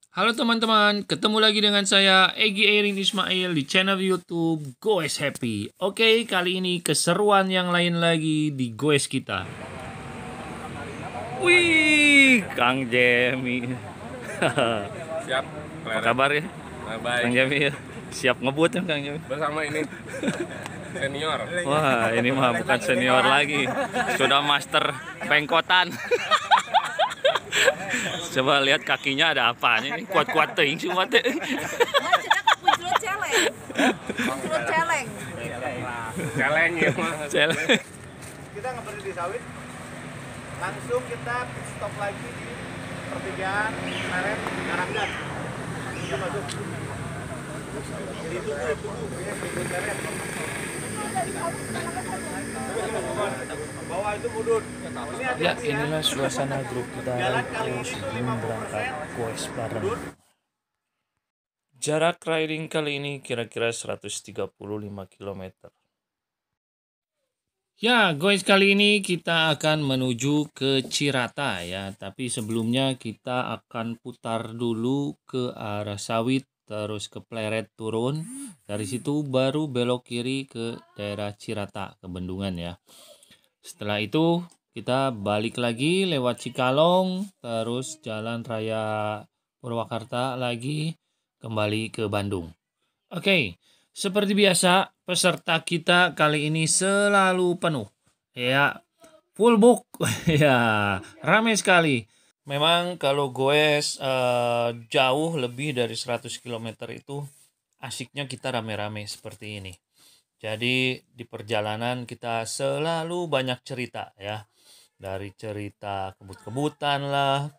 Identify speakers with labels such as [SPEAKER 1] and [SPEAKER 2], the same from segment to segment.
[SPEAKER 1] Halo teman-teman, ketemu lagi dengan saya Egi Erin Ismail di channel YouTube Goes Happy. Oke, kali ini keseruan yang lain lagi di Goes kita. Wih, Kang Jemi.
[SPEAKER 2] Siap.
[SPEAKER 1] Apa kabar ya?
[SPEAKER 2] Baik.
[SPEAKER 1] Kang Jemi ya. Siap ngebut ya Kang Jemi?
[SPEAKER 2] Bersama ini senior.
[SPEAKER 1] Wah, ini mah bukan senior lagi. Sudah master pengkotan. Coba lihat kakinya ada apanya ini, kuat-kuat teuing semua teh.
[SPEAKER 2] Celeng ya mah.
[SPEAKER 1] Celeng.
[SPEAKER 3] Kita nggak berhenti di sawit, langsung kita pit stop lagi di pertigaan Karet Karanggan. Kita masuk ditunggu di Karet. Bawah itu mundur.
[SPEAKER 1] Ya, inilah suasana grup kita sebelum berangkat goes bareng. Jarak riding kali ini kira-kira 135 km. Ya, guys, kali ini kita akan menuju ke Cirata ya. Tapi sebelumnya kita akan putar dulu ke arah Sawit, terus ke Pleret turun. Dari situ baru belok kiri ke daerah Cirata, ke Bendungan ya. Setelah itu kita balik lagi lewat Cikalong, terus Jalan Raya Purwakarta lagi, kembali ke Bandung. Oke. Seperti biasa, peserta kita kali ini selalu penuh. Ya, full book. Ya, ramai sekali. Memang kalau goes jauh lebih dari 100 km itu asiknya kita rame-rame seperti ini. Jadi di perjalanan kita selalu banyak cerita ya. Dari cerita kebut-kebutan lah,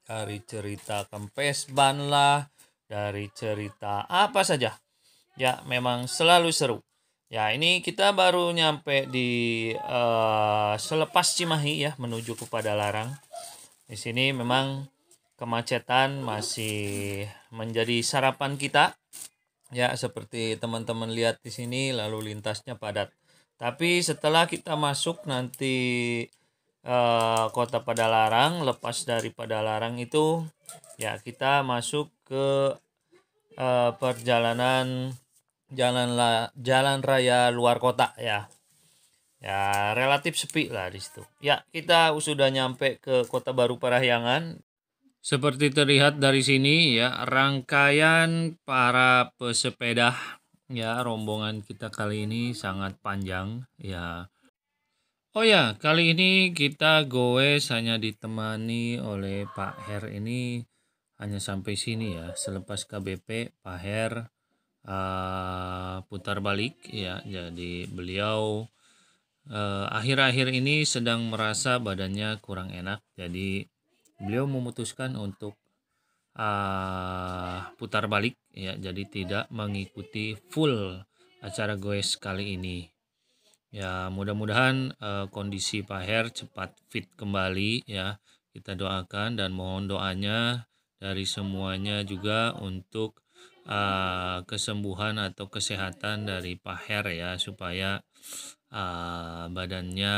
[SPEAKER 1] dari cerita kempes ban lah, dari cerita apa saja. Ya, memang selalu seru. Ya, ini kita baru nyampe di selepas Cimahi ya, menuju ke Padalarang. Di sini memang kemacetan masih menjadi sarapan kita. Ya, seperti teman-teman lihat di sini, lalu lintasnya padat. Tapi setelah kita masuk nanti kota Padalarang, lepas dari Padalarang itu, ya kita masuk ke perjalanan jalan raya luar kota ya. Ya, relatif sepi lah di situ. Ya, kita sudah nyampe ke Kota Baru Parahyangan. Seperti terlihat dari sini ya, rangkaian para pesepeda ya, rombongan kita kali ini sangat panjang ya. Oh ya, kali ini kita goes hanya ditemani oleh Pak Her ini hanya sampai sini ya. Selepas KBP Pak Her putar balik ya, jadi beliau akhir-akhir ini sedang merasa badannya kurang enak, jadi beliau memutuskan untuk putar balik ya, jadi tidak mengikuti full acara goes kali ini ya. Mudah-mudahan kondisi Pak Her cepat fit kembali ya, kita doakan dan mohon doanya dari semuanya juga untuk kesembuhan atau kesehatan dari Pak Her ya, supaya badannya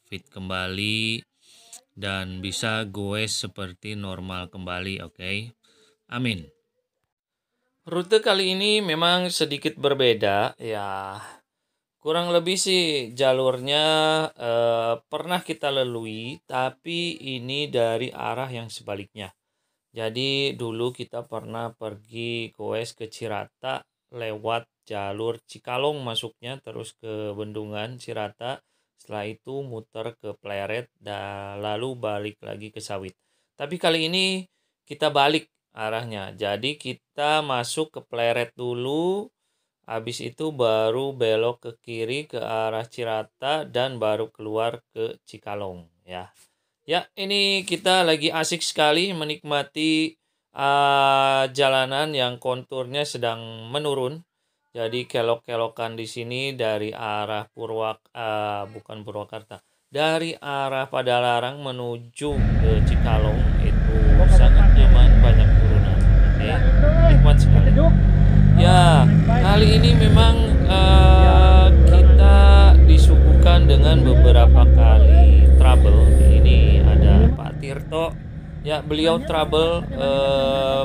[SPEAKER 1] fit kembali dan bisa goes seperti normal kembali. Oke. Amin. Rute kali ini memang sedikit berbeda ya. Kurang lebih sih jalurnya pernah kita lalui, tapi ini dari arah yang sebaliknya. Jadi dulu kita pernah pergi goes ke Cirata lewat jalur Cikalong masuknya, terus ke Bendungan Cirata, setelah itu muter ke Pleret dan lalu balik lagi ke Sawit. Tapi kali ini kita balik arahnya, jadi kita masuk ke Pleret dulu, habis itu baru belok ke kiri ke arah Cirata dan baru keluar ke Cikalong ya. Ya, ini kita lagi asik sekali menikmati jalanan yang konturnya sedang menurun. Jadi kelok-kelokan di sini dari arah bukan Purwakarta, dari arah Padalarang menuju ke Cikalong itu sangat nyaman, banyak turunan. Oke, nikmat sekali. Ya, kali ini memang kita disuguhkan dengan beberapa kali trouble. Ini ada Pak Tirto ya, beliau trouble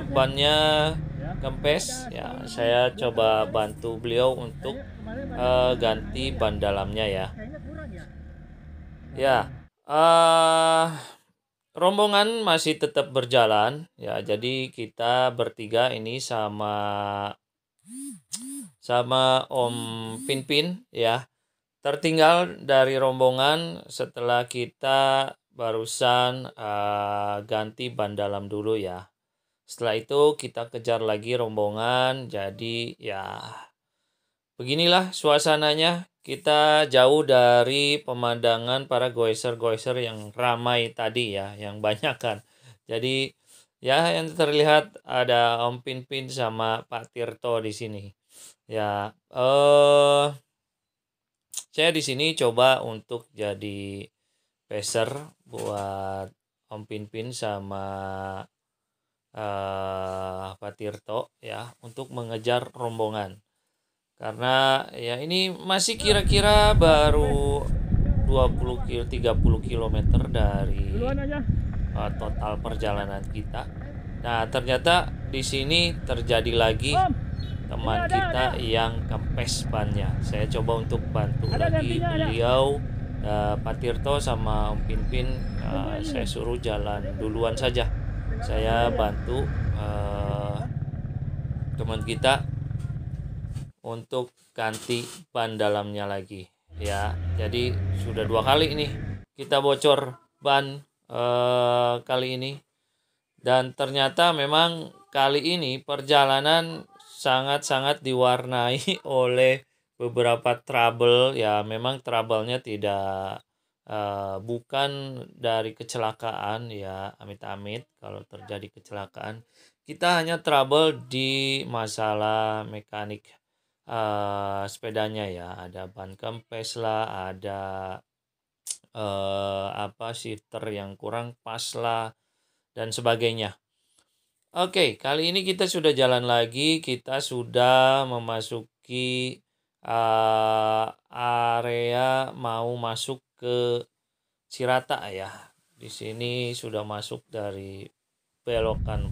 [SPEAKER 1] bannya kempes ya, saya coba bantu beliau untuk ganti ban dalamnya ya. Ya, rombongan masih tetap berjalan ya. Jadi kita bertiga ini sama Om Pinpin ya. Tertinggal dari rombongan setelah kita barusan ganti ban dalam dulu ya. Setelah itu kita kejar lagi rombongan. Jadi ya beginilah suasananya. Kita jauh dari pemandangan para goiser-goiser yang ramai tadi ya, yang banyak kan. Jadi ya yang terlihat ada Om Pinpin sama Pak Tirto di sini. Ya, saya di sini coba untuk jadi peser buat Om Pinpin sama Pak Tirto ya, untuk mengejar rombongan. Karena ya ini masih kira-kira baru 30 km dari total perjalanan kita. Nah, ternyata di sini terjadi lagi teman kita yang kempes bannya. Saya coba untuk bantu lagi beliau, Pak Tirto sama Om Pinpin. Saya suruh jalan duluan saja. Saya bantu teman kita untuk ganti ban dalamnya lagi ya. Jadi sudah 2 kali ini kita bocor ban kali ini, dan ternyata memang kali ini perjalanan sangat-sangat diwarnai oleh beberapa trouble ya. Memang trouble-nya tidak bukan dari kecelakaan ya, amit-amit kalau terjadi kecelakaan. Kita hanya trouble di masalah mekanik sepedanya ya. Ada ban kempes lah, ada shifter yang kurang pas lah, dan sebagainya. Oke, kali ini kita sudah jalan lagi. Kita sudah memasuki area mau masuk ke Cirata ya. Di sini sudah masuk dari belokan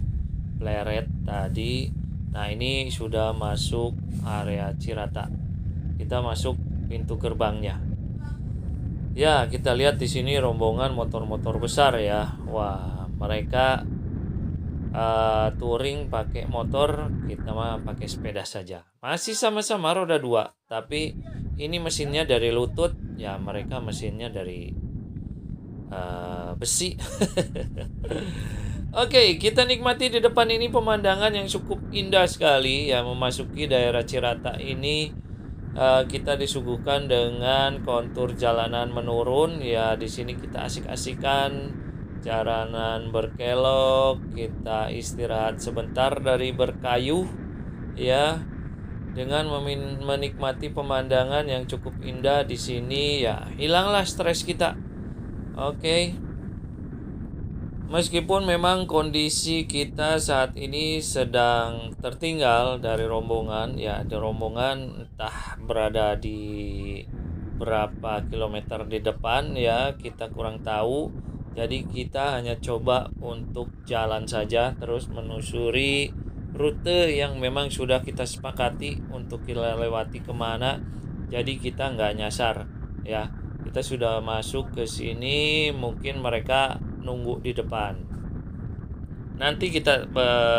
[SPEAKER 1] Pleret tadi. Nah, ini sudah masuk area Cirata. Kita masuk pintu gerbangnya. Ya, kita lihat di sini rombongan motor-motor besar ya. Wah, mereka touring pakai motor, kita mah pakai sepeda saja. Masih sama-sama roda 2, tapi ini mesinnya dari lutut, ya mereka mesinnya dari besi. Oke, kita nikmati di depan ini pemandangan yang cukup indah sekali ya. Memasuki daerah Cirata ini kita disuguhkan dengan kontur jalanan menurun ya. Di sini kita asik-asikan jalanan berkelok, kita istirahat sebentar dari berkayuh ya, dengan menikmati pemandangan yang cukup indah di sini ya. Hilanglah stres kita. Oke. Meskipun memang kondisi kita saat ini sedang tertinggal dari rombongan ya, ada rombongan entah berada di berapa kilometer di depan ya, kita kurang tahu. Jadi kita hanya coba untuk jalan saja, terus menelusuri rute yang memang sudah kita sepakati untuk kita lewati kemana. Jadi kita nggak nyasar ya. Kita sudah masuk ke sini, mungkin mereka nunggu di depan. Nanti kita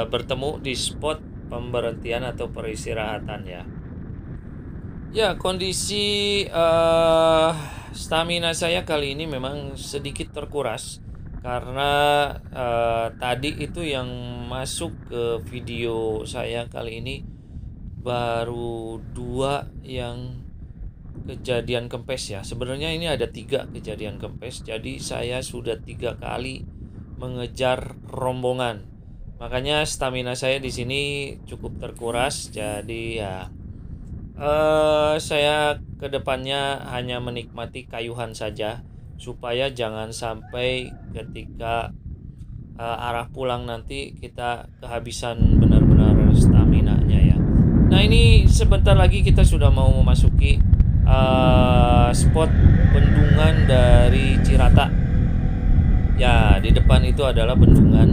[SPEAKER 1] bertemu di spot pemberhentian atau peristirahatan ya. Ya, kondisi stamina saya kali ini memang sedikit terkuras karena tadi itu yang masuk ke video saya kali ini baru 2 yang kejadian kempes ya. Sebenarnya ini ada 3 kejadian kempes. Jadi saya sudah 3 kali mengejar rombongan. Makanya stamina saya di sini cukup terkuras. Jadi ya saya kedepannya hanya menikmati kayuhan saja, supaya jangan sampai ketika arah pulang nanti kita kehabisan benar-benar staminanya ya. Nah, ini sebentar lagi kita sudah mau memasuki spot bendungan dari Cirata. Ya, di depan itu adalah bendungan.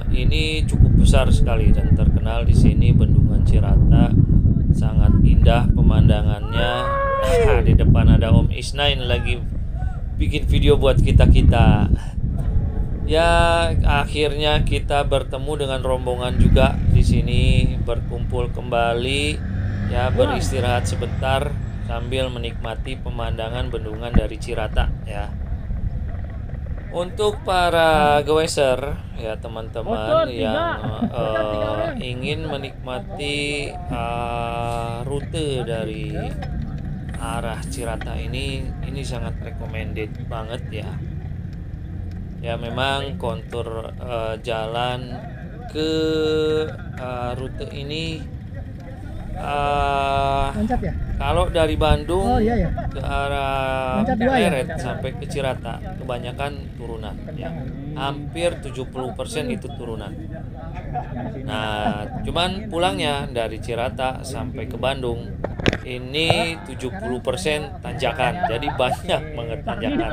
[SPEAKER 1] Ini ini cukup besar sekali dan terkenal di sini Bendungan Cirata. Sangat indah pemandangannya. Di depan ada Om Isnain lagi bikin video buat kita-kita. Ya, akhirnya kita bertemu dengan rombongan juga di sini, berkumpul kembali, ya beristirahat sebentar sambil menikmati pemandangan bendungan dari Cirata ya. Untuk para goeser ya teman-teman yang ingin menikmati rute dari arah Cirata ini sangat recommended banget ya. Ya memang kontur jalan ke rute ini
[SPEAKER 4] Loncat ya?
[SPEAKER 1] kalau dari Bandung
[SPEAKER 4] Oh, iya, ya.
[SPEAKER 1] ke arah
[SPEAKER 4] Loncat dua ya?
[SPEAKER 1] Pleret sampai ke Cirata kebanyakan turunan ya. Hampir 70% itu turunan. Nah, cuman pulangnya dari Cirata sampai ke Bandung ini 70% tanjakan. Jadi banyak banget tanjakan.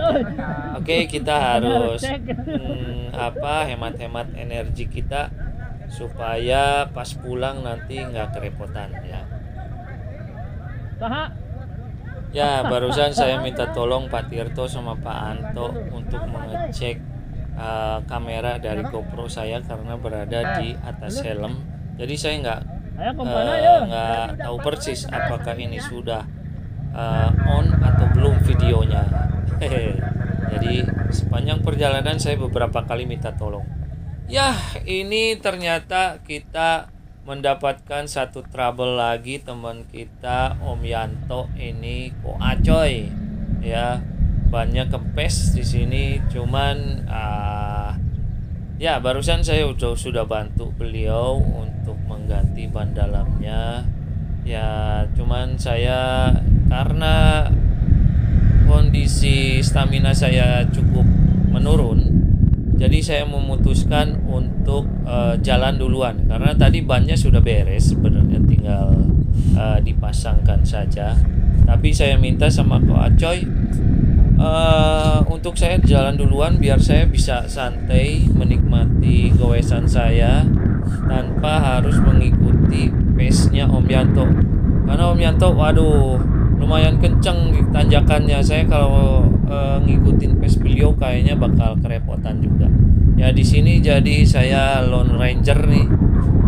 [SPEAKER 1] Oke, kita harus hemat-hemat energi kita supaya pas pulang nanti nggak kerepotan ya. Ya, barusan saya minta tolong Pak Tirto sama Pak Anto untuk mengecek kamera dari GoPro saya karena berada di atas helm. Jadi saya nggak tahu persis apakah ini sudah on atau belum videonya. Jadi sepanjang perjalanan saya beberapa kali minta tolong. Ya, ini ternyata kita mendapatkan satu trouble lagi, teman kita Om Yanto ini kok acoy ya, bannya kempes di sini. Cuman ya barusan saya sudah bantu beliau untuk mengganti ban dalamnya ya. Cuman saya karena kondisi stamina saya cukup menurun, jadi saya memutuskan untuk jalan duluan karena tadi bannya sudah beres, sebenarnya tinggal dipasangkan saja. Tapi saya minta sama Ko Acoy untuk saya jalan duluan biar saya bisa santai menikmati goesan saya tanpa harus mengikuti pace-nya Om Yanto. Karena Om Yanto, waduh, lumayan kenceng di tanjakannya. Saya kalau ngikutin pace beliau kayaknya bakal kerepotan juga. Ya di sini jadi saya lone ranger nih,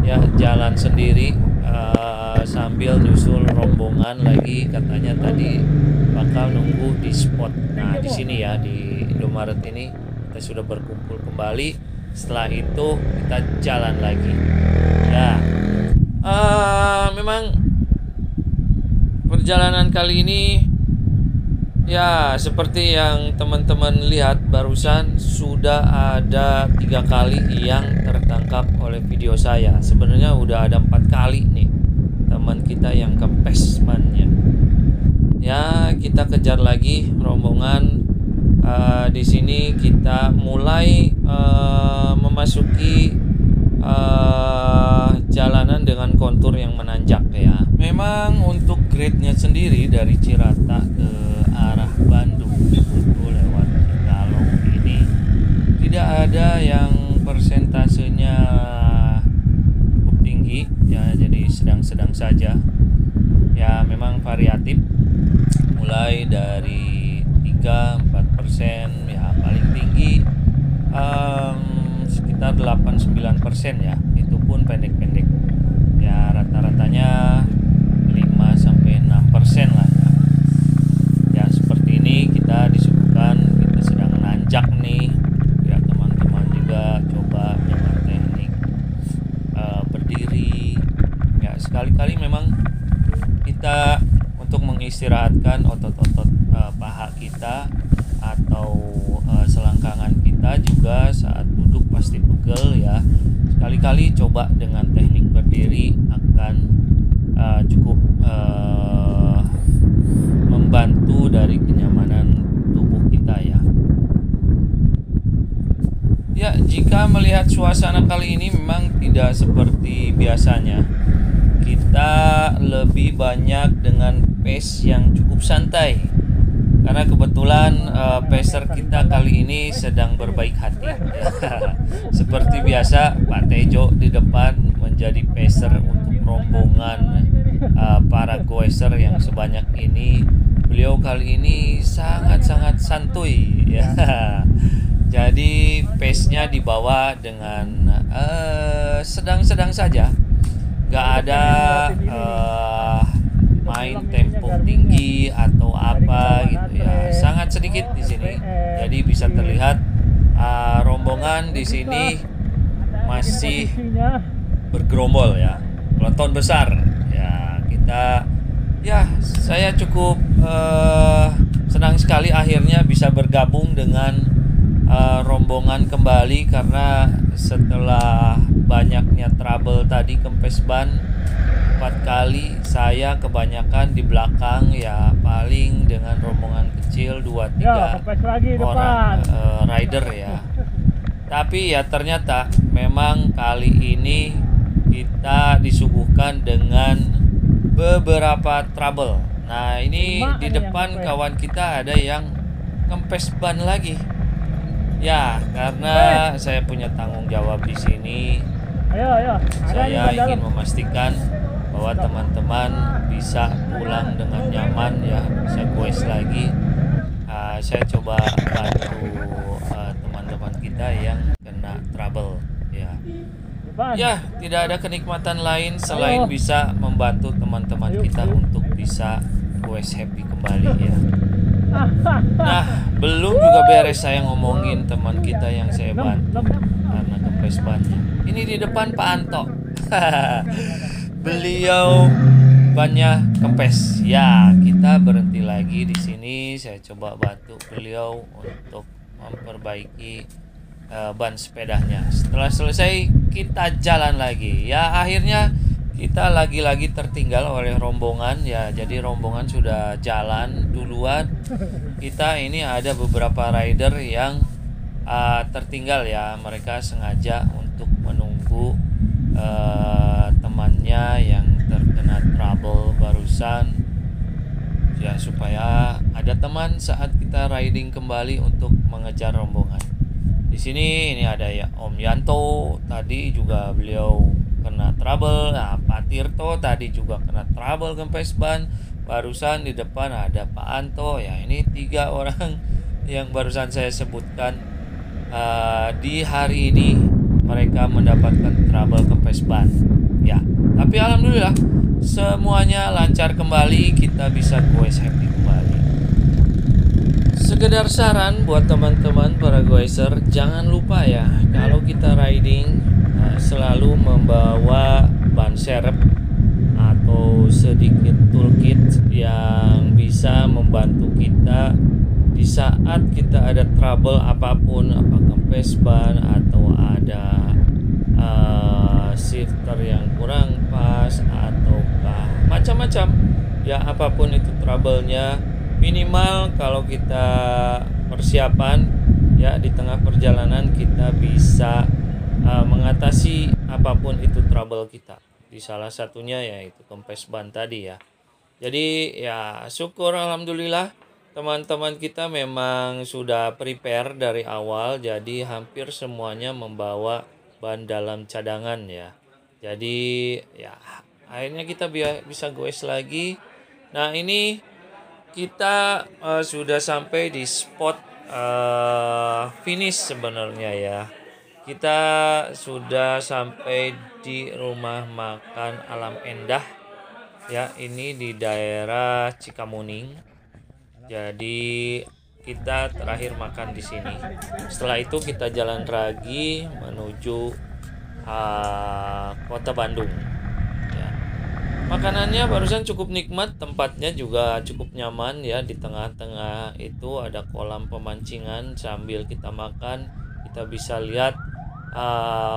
[SPEAKER 1] ya jalan sendiri sambil nyusul rombongan lagi. Katanya tadi bakal nunggu di spot. Nah di sini ya di Indomaret ini kita sudah berkumpul kembali. Setelah itu kita jalan lagi. Ya, memang perjalanan kali ini ya seperti yang teman-teman lihat barusan, sudah ada 3 kali yang tertangkap oleh video saya. Sebenarnya udah ada 4 kali nih teman kita yang kempes bannya. Ya kita kejar lagi rombongan. Di sini kita mulai memasuki jalanan dengan kontur yang menanjak ya. Memang untuk grade-nya sendiri dari Cirata ke arah Bandung itu lewat Cikalong ini tidak ada yang persentasenya cukup tinggi ya, jadi sedang-sedang saja ya. Memang variatif, mulai dari 3-4% ya, paling tinggi sekitar 8-9% ya, itu pun pendek-pendek ya, rata-ratanya 5-6% lah ya. Ya seperti ini kita disuguhkan, kita sedang nanjak nih ya, teman-teman juga coba dengan teknik berdiri ya. Sekali-kali memang kita untuk mengistirahatkan otot-otot paha kita atau selangkangan kita juga saat duduk pasti pegel ya. Sekali-kali coba dengan teknik berdiri akan cukup membantu dari kenyamanan tubuh kita ya. Ya, jika melihat suasana kali ini memang tidak seperti biasanya. Kita lebih banyak dengan pace yang cukup santai. karena kebetulan peser kita kali ini sedang berbaik hati. Seperti biasa, Pak Tejo di depan menjadi peser untuk rombongan para goeser yang sebanyak ini. Beliau kali ini sangat-sangat santuy ya. Jadi pace-nya dibawa dengan sedang-sedang saja. Gak ada main tempo tinggi atau apa gitu ya, sangat sedikit di sini. Jadi bisa terlihat rombongan di sini masih bergerombol ya, peloton besar ya. Saya cukup senang sekali akhirnya bisa bergabung dengan rombongan kembali, karena setelah banyaknya trouble tadi kempes ban 4 kali, saya kebanyakan di belakang ya, paling dengan rombongan kecil 2-3 orang rider ya. Tapi ya ternyata memang kali ini kita disuguhkan dengan beberapa trouble. Nah ini di depan kawan kita ada yang kempes ban lagi. Ya, karena saya punya tanggung jawab di sini. Saya ingin memastikan bahwa teman-teman bisa pulang dengan nyaman ya, bisa goes lagi. Saya coba bantu teman-teman kita yang kena trouble ya. Ya, tidak ada kenikmatan lain selain bisa membantu teman-teman kita untuk bisa goes happy kembali ya. Nah, belum juga beres saya ngomongin teman kita yang saya bantu karena kempes bannya. Ini di depan Pak Anto. Beliau bannya kempes. Ya, kita berhenti lagi di sini. Saya coba bantu beliau untuk memperbaiki ban sepedanya. Setelah selesai kita jalan lagi. Ya, akhirnya kita lagi-lagi tertinggal oleh rombongan ya. Jadi rombongan sudah jalan duluan. Kita ini ada beberapa rider yang tertinggal ya. Mereka sengaja untuk menunggu temannya yang terkena trouble barusan ya, supaya ada teman saat kita riding kembali untuk mengejar rombongan. Di sini ini ada ya Om Yanto, tadi juga beliau kena trouble. Nah, Pak Tirto tadi juga kena trouble kempes ban. Barusan di depan ada Pak Anto ya. Ini 3 orang yang barusan saya sebutkan. Di hari ini mereka mendapatkan trouble kempes ban ya. Tapi alhamdulillah semuanya lancar kembali, kita bisa goes happy kembali. Sekedar saran buat teman-teman para goeser, jangan lupa ya, kalau kita riding selalu membawa ban serep atau sedikit toolkit yang bisa membantu kita di saat kita ada trouble apapun, apa kempes ban atau ada shifter yang kurang pas ataukah macam-macam ya, apapun itu trouble-nya, minimal kalau kita persiapan ya di tengah perjalanan kita bisa mengatasi apapun itu trouble kita. Di salah satunya yaitu kempes ban tadi ya. Jadi ya syukur alhamdulillah teman-teman kita memang sudah prepare dari awal, jadi hampir semuanya membawa ban dalam cadangan ya. Jadi ya akhirnya kita bisa goes lagi. Nah ini kita sudah sampai di spot finish sebenarnya ya. Kita sudah sampai di rumah makan Alam Endah ya, ini di daerah Cikamuning. Jadi kita terakhir makan di sini. Setelah itu kita jalan lagi menuju kota Bandung ya. Makanannya barusan cukup nikmat, tempatnya juga cukup nyaman ya. Di tengah-tengah itu ada kolam pemancingan, sambil kita makan kita bisa lihat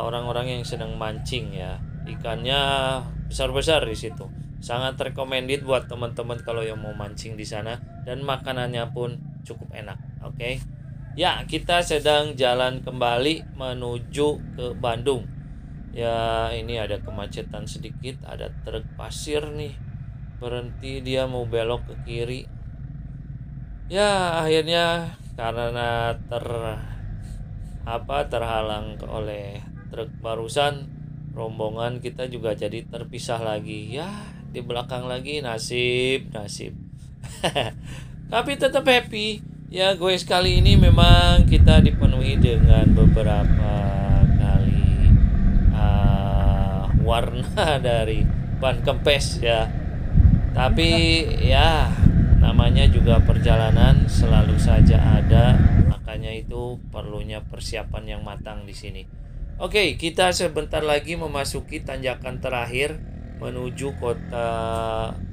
[SPEAKER 1] orang-orang yang sedang mancing ya. Ikannya besar-besar di situ. Sangat recommended buat teman-teman kalau yang mau mancing di sana, dan makanannya pun cukup enak. Oke. Ya, kita sedang jalan kembali menuju ke Bandung. Ya, ini ada kemacetan sedikit, ada truk pasir nih. Berhenti, dia mau belok ke kiri. Ya akhirnya karena terhalang oleh truk barusan, rombongan kita juga jadi terpisah lagi. Ya di belakang lagi, nasib. Tapi tetap happy. Ya gue sekali ini memang kita dipenuhi dengan beberapa kali warna dari ban kempes ya. Tapi ya namanya juga perjalanan, selalu saja ada, makanya itu perlunya persiapan yang matang di sini. Oke, kita sebentar lagi memasuki tanjakan terakhir menuju kota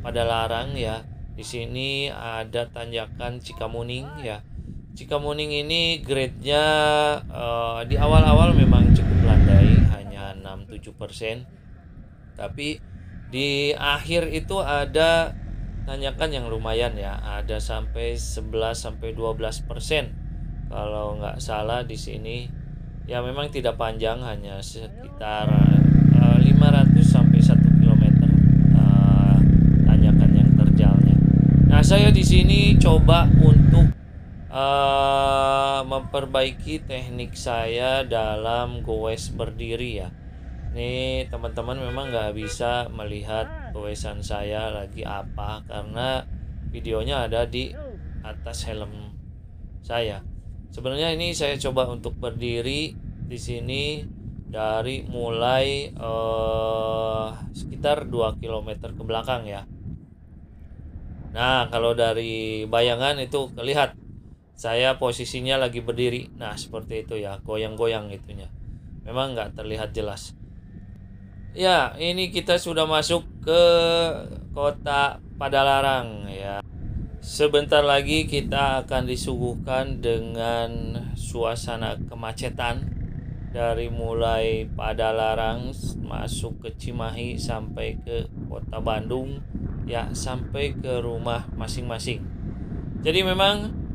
[SPEAKER 1] Padalarang ya. Di sini ada tanjakan Cikamuning ya. Cikamuning ini grade-nya di awal-awal memang cukup landai, hanya 6-7%. Tapi di akhir itu ada tanyakan yang lumayan ya, ada sampai 11-12%. Kalau nggak salah di sini ya memang tidak panjang, hanya sekitar 500 sampai 1 kilometer tanyakan yang terjalnya. Nah, saya di sini coba untuk memperbaiki teknik saya dalam goes berdiri ya. Nih teman-teman memang nggak bisa melihat goesan saya lagi apa karena videonya ada di atas helm saya. Sebenarnya ini saya coba untuk berdiri di sini dari mulai sekitar 2 km ke belakang ya. Nah, kalau dari bayangan itu kelihatan saya posisinya lagi berdiri. Nah, seperti itu ya, goyang-goyang itunya. Memang nggak terlihat jelas. Ya, ini kita sudah masuk ke kota Padalarang ya. Sebentar lagi kita akan disuguhkan dengan suasana kemacetan dari mulai Padalarang masuk ke Cimahi sampai ke kota Bandung ya, sampai ke rumah masing-masing. Jadi memang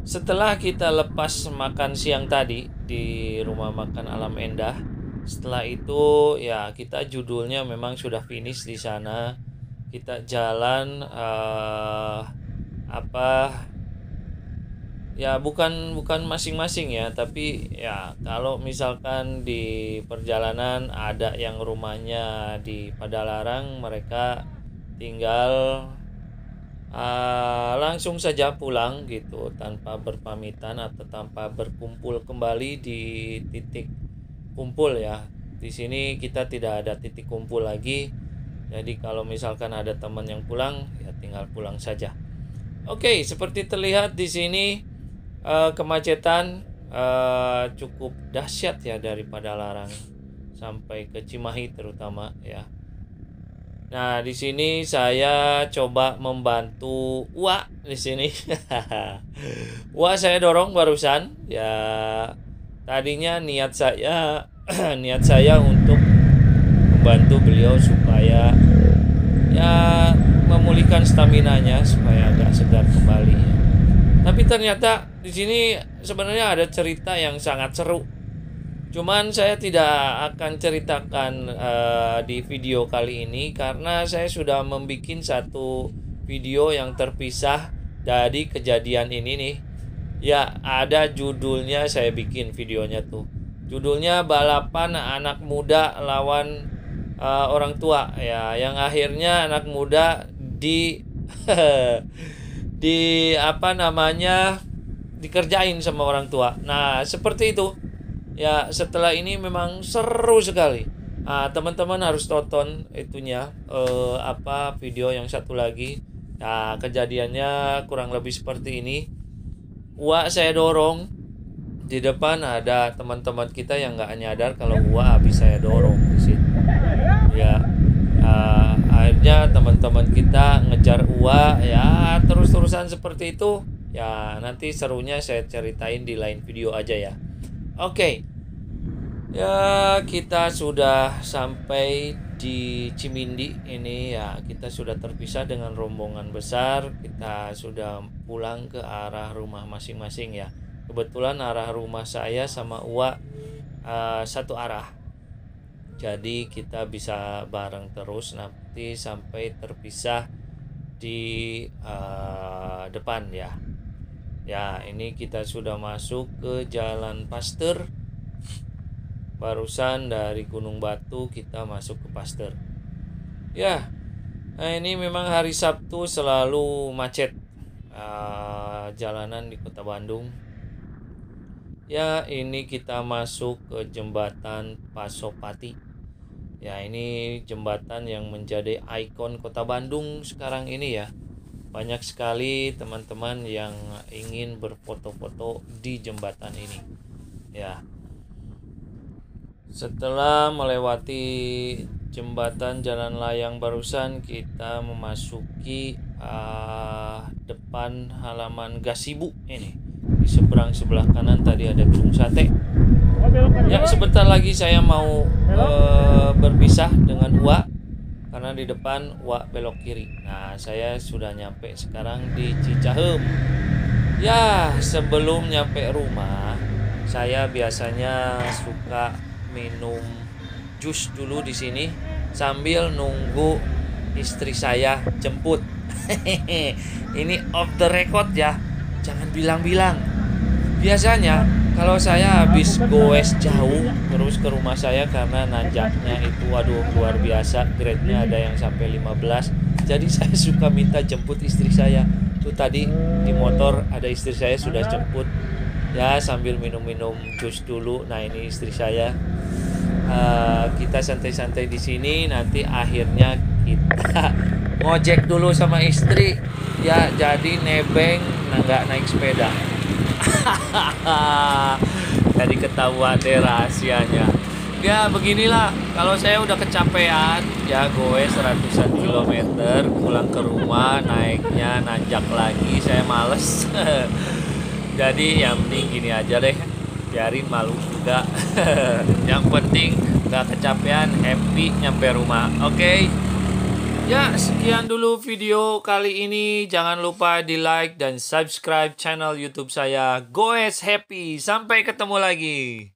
[SPEAKER 1] setelah kita lepas makan siang tadi di rumah makan Alam Endah, setelah itu ya kita judulnya memang sudah finish di sana. Kita jalan ya bukan masing-masing ya, tapi ya kalau misalkan di perjalanan ada yang rumahnya di Padalarang, mereka tinggal langsung saja pulang gitu tanpa berpamitan atau tanpa berkumpul kembali di titik kumpul ya. Di sini kita tidak ada titik kumpul lagi. Jadi kalau misalkan ada teman yang pulang ya tinggal pulang saja. Oke, seperti terlihat di sini kemacetan cukup dahsyat ya dari Padalarang sampai ke Cimahi terutama ya. Nah, di sini saya coba membantu Wak di sini. Wak saya dorong barusan ya. Tadinya niat saya untuk membantu beliau supaya ya memulihkan staminanya supaya agak segar kembali ya. Tapi ternyata di sini sebenarnya ada cerita yang sangat seru. Cuman saya tidak akan ceritakan di video kali ini karena saya sudah membuat satu video yang terpisah dari kejadian ini nih. Ya, ada judulnya, saya bikin videonya tuh. Judulnya balapan anak muda lawan orang tua ya, yang akhirnya anak muda dikerjain sama orang tua. Nah, seperti itu. Ya, setelah ini memang seru sekali. Teman-teman harus tonton itunya video yang satu lagi. Nah, kejadiannya kurang lebih seperti ini. Wak saya dorong, di depan ada teman-teman kita yang nggak nyadar kalau Wak habis saya dorong di situ. Ya, akhirnya teman-teman kita ngejar Wak ya, terus-terusan seperti itu. Ya, nanti serunya saya ceritain di lain video aja ya. Oke. Ya, kita sudah sampai di Cimindi ini ya. Kita sudah terpisah dengan rombongan besar. Kita sudah pulang ke arah rumah masing-masing ya. Kebetulan arah rumah saya sama Uwa satu arah. Jadi kita bisa bareng terus nanti sampai terpisah di depan ya. Ya, ini kita sudah masuk ke Jalan Pasteur. Barusan dari Gunung Batu kita masuk ke Pasteur. Ya, nah ini memang hari Sabtu selalu macet jalanan di Kota Bandung. Ya, ini kita masuk ke jembatan Pasopati. Ya, ini jembatan yang menjadi ikon Kota Bandung sekarang ini ya. Banyak sekali teman-teman yang ingin berfoto-foto di jembatan ini. Ya. Setelah melewati jembatan jalan layang barusan, kita memasuki depan halaman gazebo ini. Di sebelah kanan tadi ada gedung sate. Ya, sebentar lagi saya mau berpisah dengan Wak, karena di depan Wak belok kiri. Nah, saya sudah nyampe sekarang di Cicahem. Ya, sebelum nyampe rumah, saya biasanya suka minum jus dulu di sini sambil nunggu istri saya jemput. Ini off the record ya, jangan bilang-bilang. Biasanya kalau saya habis goes jauh terus ke rumah saya karena nanjaknya itu waduh luar biasa, grade-nya ada yang sampai 15. Jadi saya suka minta jemput istri saya. Tuh tadi di motor ada istri saya sudah jemput. Ya, sambil minum-minum jus dulu. Nah, ini istri saya. Kita santai-santai di sini, nanti akhirnya kita ngojek dulu sama istri. Ya, jadi nebeng, nggak naik sepeda. Jadi ketahuan deh rahasianya. Ya, beginilah kalau saya udah kecapean, ya goes ratusan kilometer, pulang ke rumah naiknya nanjak lagi, saya males. Jadi yang penting gini aja deh, biarin malu juga. Yang penting gak kecapean, happy nyampe rumah. Oke. Ya, sekian dulu video kali ini. Jangan lupa di like dan subscribe channel YouTube saya Goes Happy. Sampai ketemu lagi.